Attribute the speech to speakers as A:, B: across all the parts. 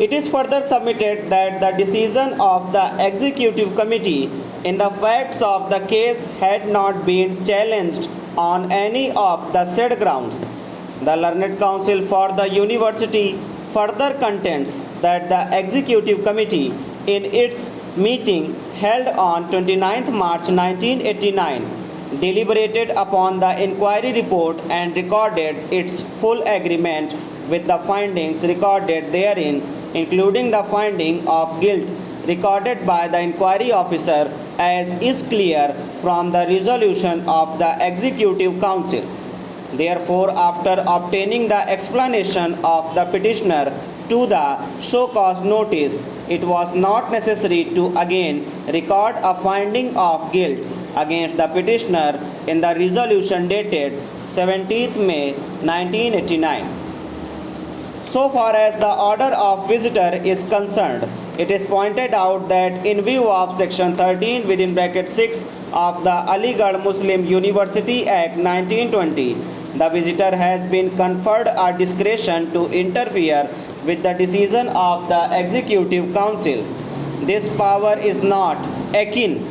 A: It is further submitted that the decision of the executive committee in the facts of the case had not been challenged on any of the said grounds. The learned counsel for the university further contends that the executive committee in its meeting held on 29 March 1989 deliberated upon the inquiry report and recorded its full agreement with the findings recorded therein, including the finding of guilt recorded by the inquiry officer, as is clear from the resolution of the executive council. Therefore, after obtaining the explanation of the petitioner to the show cause notice, it was not necessary to again record a finding of guilt against the petitioner in the resolution dated 17th May 1989. So far as the order of visitor is concerned, it is pointed out that in view of section 13 within bracket 6 of the Aligarh Muslim University Act 1920, the visitor has been conferred a discretion to interfere with the decision of the executive council. This power is not akin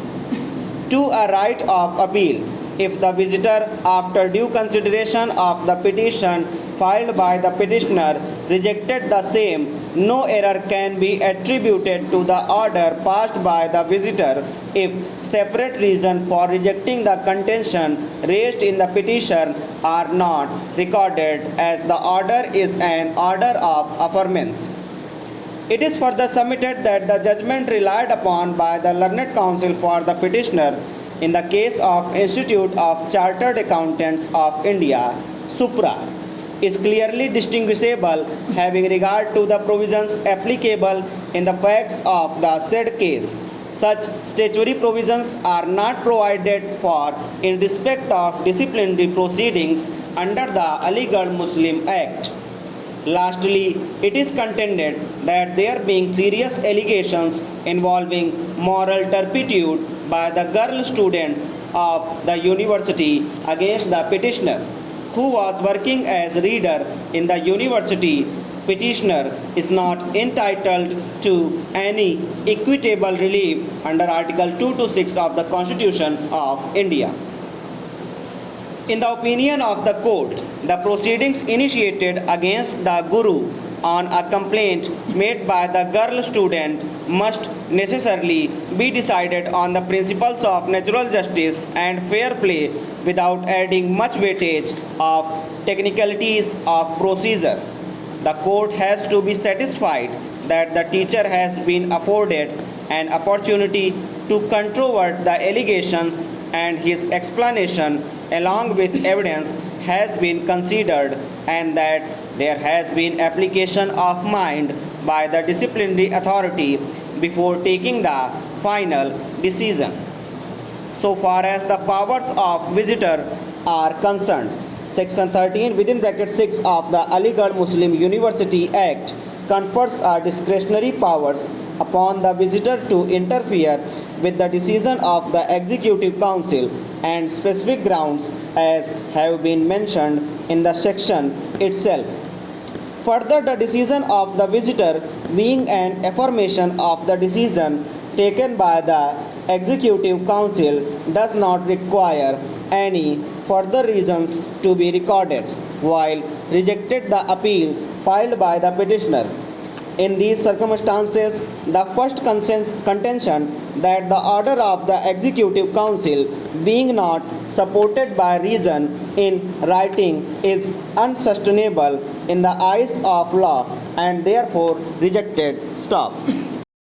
A: to a right of appeal. If the visitor, after due consideration of the petition filed by the petitioner, rejected the same, no error can be attributed to the order passed by the visitor if separate reasons for rejecting the contention raised in the petition are not recorded, as the order is an order of affirmance. It is further submitted that the judgment relied upon by the learned counsel for the petitioner in the case of Institute of Chartered Accountants of India, SUPRA, is clearly distinguishable having regard to the provisions applicable in the facts of the said case. Such statutory provisions are not provided for in respect of disciplinary proceedings under the Aligarh Muslim Act. Lastly, it is contended that there being serious allegations involving moral turpitude by the girl students of the university against the petitioner, who was working as reader in the university, petitioner is not entitled to any equitable relief under Article 2 to 6 of the Constitution of India. In the opinion of the court, the proceedings initiated against the Guru on a complaint made by the girl student must necessarily be decided on the principles of natural justice and fair play without adding much weightage of technicalities of procedure. The court has to be satisfied that the teacher has been afforded an opportunity to controvert the allegations and his explanation along with evidence has been considered, and that there has been application of mind by the disciplinary authority before taking the final decision. So far as the powers of visitor are concerned, section 13 within bracket 6 of the Aligarh Muslim University Act confers a discretionary powers upon the visitor to interfere with the decision of the executive council and specific grounds as have been mentioned in the section itself. Further, the decision of the visitor being an affirmation of the decision taken by the executive council does not require any further reasons to be recorded, while rejected the appeal filed by the petitioner. In these circumstances, the first contention that the order of the executive council being not supported by reason in writing is unsustainable in the eyes of law and therefore rejected. Stop.